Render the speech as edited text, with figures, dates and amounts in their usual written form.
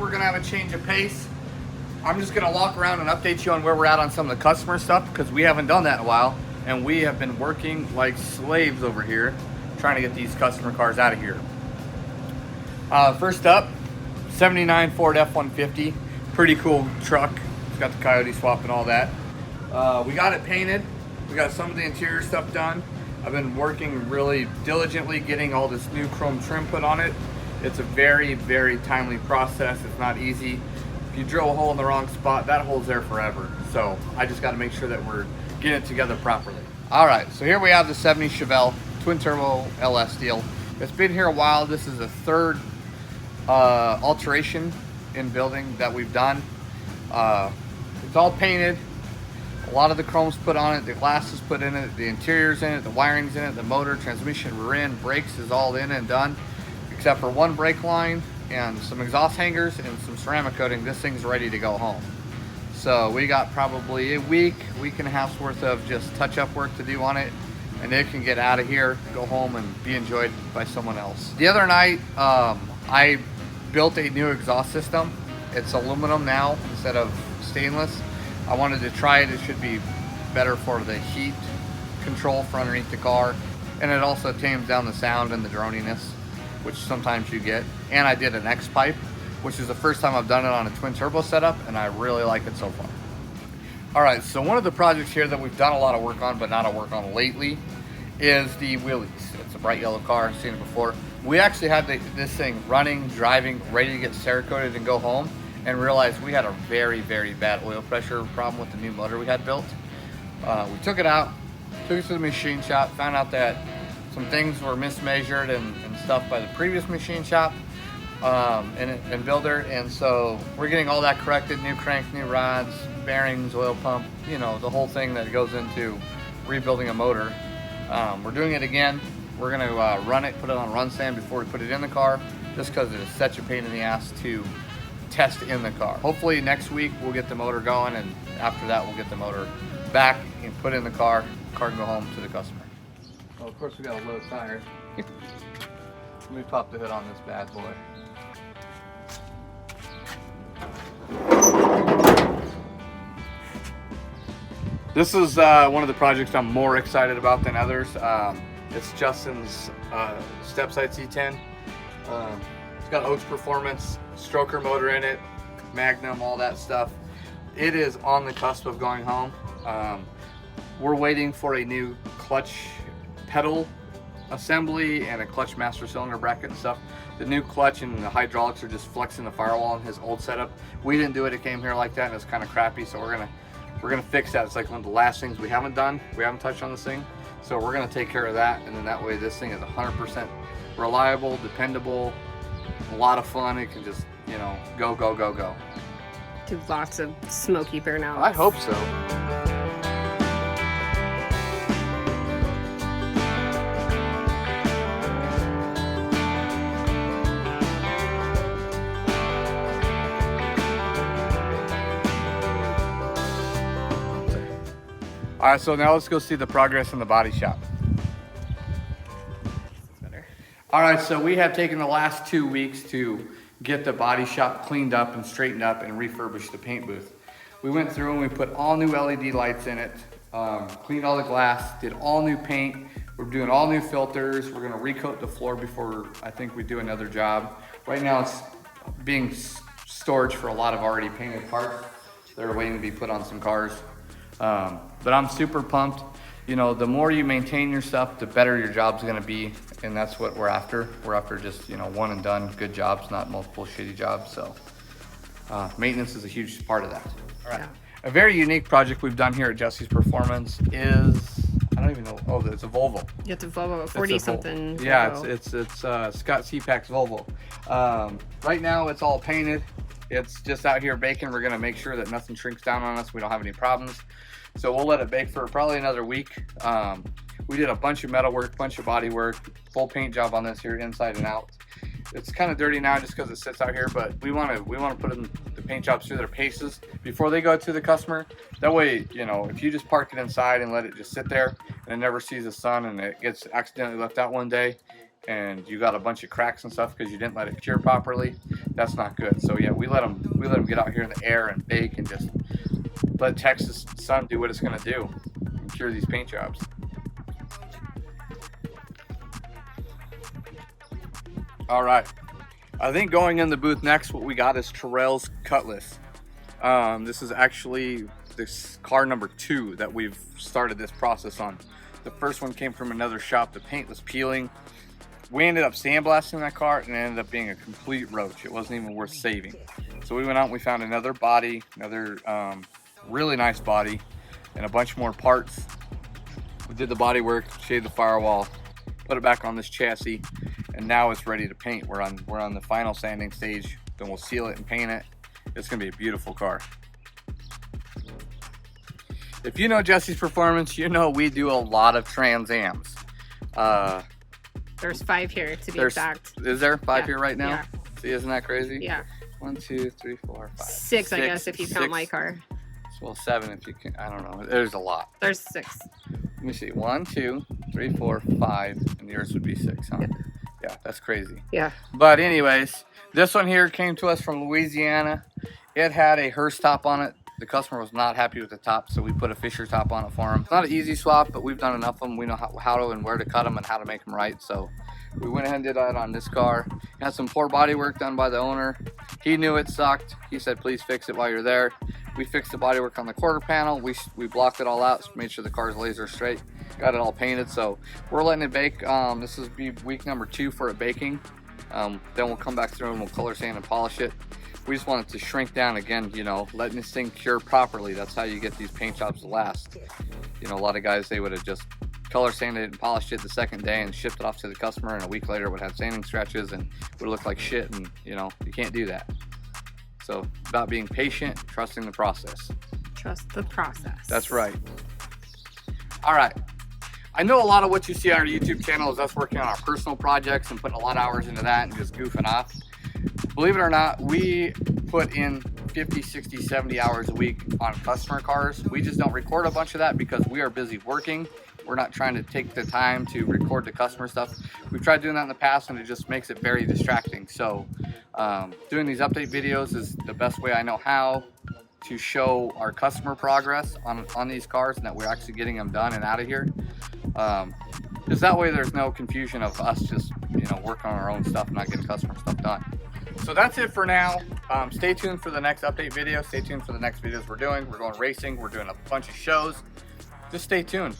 we're gonna have a change of pace. I'm just gonna walk around and update you on where we're at on some of the customer stuff, because we haven't done that in a while, and we have been working like slaves over here trying to get these customer cars out of here. First up, 79 Ford F-150, pretty cool truck. It's got the coyote swap and all that. We got it painted. We got some of the interior stuff done. I've been working really diligently getting all this new chrome trim put on it. It's a very, very timely process. It's not easy. If you drill a hole in the wrong spot, that hole's there forever. So I just got to make sure that we're getting it together properly. All right, so here we have the 70 Chevelle twin turbo LS deal. It's been here a while. This is the third alteration in building that we've done. It's all painted. A lot of the chrome's put on it, the glass is put in it, the interior's in it, the wiring's in it, the motor, transmission, rear end, brakes is all in and done, except for one brake line and some exhaust hangers and some ceramic coating. This thing's ready to go home. So we got probably a week and a half's worth of just touch-up work to do on it, and it can get out of here, go home, and be enjoyed by someone else. The other night, I built a new exhaust system. It's aluminum now instead of stainless. I wanted to try it. It should be better for the heat control for underneath the car, and it also tames down the sound and the droniness, which sometimes you get. And I did an X pipe, which is the first time I've done it on a twin turbo setup, and I really like it so far. All right, so one of the projects here that we've done a lot of work on, but not a work on lately, is the wheelies. It's a bright yellow car, I've seen it before. We actually had this thing running, driving, ready to get Cerakoted and go home, and realized we had a very, very bad oil pressure problem with the new motor we had built. We took it out, took it to the machine shop, found out that some things were mismeasured and stuff by the previous machine shop and builder, and so we're getting all that corrected, new cranks, new rods, bearings, oil pump, you know, the whole thing that goes into rebuilding a motor. We're doing it again. We're gonna run it, put it on run stand before we put it in the car, just because it is such a pain in the ass to test in the car. Hopefully next week we'll get the motor going, and after that we'll get the motor back and put in the car can go home to the customer. Well, of course we got a low tire. Let me pop the hood on this bad boy. This is one of the projects I'm more excited about than others. It's Justin's step side C10. It's got Ochs Performance, stroker motor in it, Magnum, all that stuff. It is on the cusp of going home. We're waiting for a new clutch pedal assembly and a clutch master cylinder bracket and stuff. The new clutch and the hydraulics are just flexing the firewall in his old setup. We didn't do it, it came here like that, and it's kind of crappy, so we're gonna fix that. It's like one of the last things we haven't done. We haven't touched on this thing, so we're gonna take care of that, and then that way this thing is 100% reliable, dependable, a lot of fun. It can just, you know, go, go, go, go. Do lots of smoky burnouts. I hope so. All right, so now let's go see the progress in the body shop. All right, so we have taken the last 2 weeks to get the body shop cleaned up and straightened up and refurbish the paint booth. We went through and we put all new LED lights in it, cleaned all the glass, did all new paint. We're doing all new filters. We're gonna recoat the floor before I think we do another job. Right now it's being storage for a lot of already painted parts. They're waiting to be put on some cars. But I'm super pumped. You know, the more you maintain your stuff, the better your job's gonna be, and that's what we're after. We're after just, you know, one and done good jobs, not multiple shitty jobs. So maintenance is a huge part of that. All right. Yeah. A very unique project we've done here at Jessie's Performance is, I don't even know, oh, it's a Volvo. Yeah, it's a Volvo, a 40 something. Yeah, Volvo. it's Scott CPAC's Volvo. Right now it's all painted. It's just out here baking. We're gonna make sure that nothing shrinks down on us. We don't have any problems. So we'll let it bake for probably another week. We did a bunch of metal work, bunch of body work, full paint job on this here, inside and out. It's kind of dirty now just because it sits out here, but we want to put in the paint jobs through their paces before they go to the customer. That way, you know, if you just park it inside and let it just sit there and it never sees the sun and it gets accidentally left out one day, and you got a bunch of cracks and stuff because you didn't let it cure properly, that's not good. So yeah, we let them get out here in the air and bake and just let Texas sun do what it's gonna do and cure these paint jobs. All right, I think going in the booth next, what we got is Terrell's Cutlass. This is actually this car number 2 that we've started this process on. The first one came from another shop. The paint was peeling. We ended up sandblasting that car and it ended up being a complete roach. It wasn't even worth saving. So we went out and we found another body, another really nice body, and a bunch more parts. We did the body work, shaved the firewall, put it back on this chassis, and now it's ready to paint. We're on the final sanding stage. Then we'll seal it and paint it. It's gonna be a beautiful car. If you know Jessie's Performance, you know we do a lot of Trans Ams. There's 5 here to be exact. Is there 5 here right now? Yeah. See, isn't that crazy? Yeah. 1, 2, 3, 4, 5. 6, I guess, if you count my car. Well, 7 if you can. I don't know. There's a lot. There's 6. Let me see. 1, 2, 3, 4, 5, and yours would be 6, huh? Yeah, that's crazy. Yeah. But anyways, this one here came to us from Louisiana. It had a hearse top on it. The customer was not happy with the top, so we put a Fisher top on it for him. It's not an easy swap, but we've done enough of them. We know how to and where to cut them and how to make them right. So we went ahead and did that on this car. Had some poor body work done by the owner. He knew it sucked. He said, please fix it while you're there. We fixed the body work on the quarter panel. We blocked it all out, made sure the car's laser straight. Got it all painted, so we're letting it bake. This is week number 2 for it baking. Then we'll come back through and we'll color sand and polish it. We just want it to shrink down again, you know, letting this thing cure properly. That's how you get these paint jobs to last. You know, a lot of guys, they would have just color sanded it and polished it the second day and shipped it off to the customer, and a week later it would have sanding scratches and would look like shit, and you know, you can't do that. So about being patient, trusting the process. Trust the process. That's right. All right. I know a lot of what you see on our YouTube channel is us working on our personal projects and putting a lot of hours into that and just goofing off. Believe it or not, we put in 50, 60, 70 hours a week on customer cars. We just don't record a bunch of that because we are busy working. We're not trying to take the time to record the customer stuff. We've tried doing that in the past and it just makes it very distracting. So doing these update videos is the best way I know how to show our customer progress on these cars and that we're actually getting them done and out of here. Because that way there's no confusion of us just, you know, working on our own stuff and not getting customer stuff done. So that's it for now. Stay tuned for the next update video. Stay tuned for the next videos we're doing. We're going racing. We're doing a bunch of shows. Just stay tuned.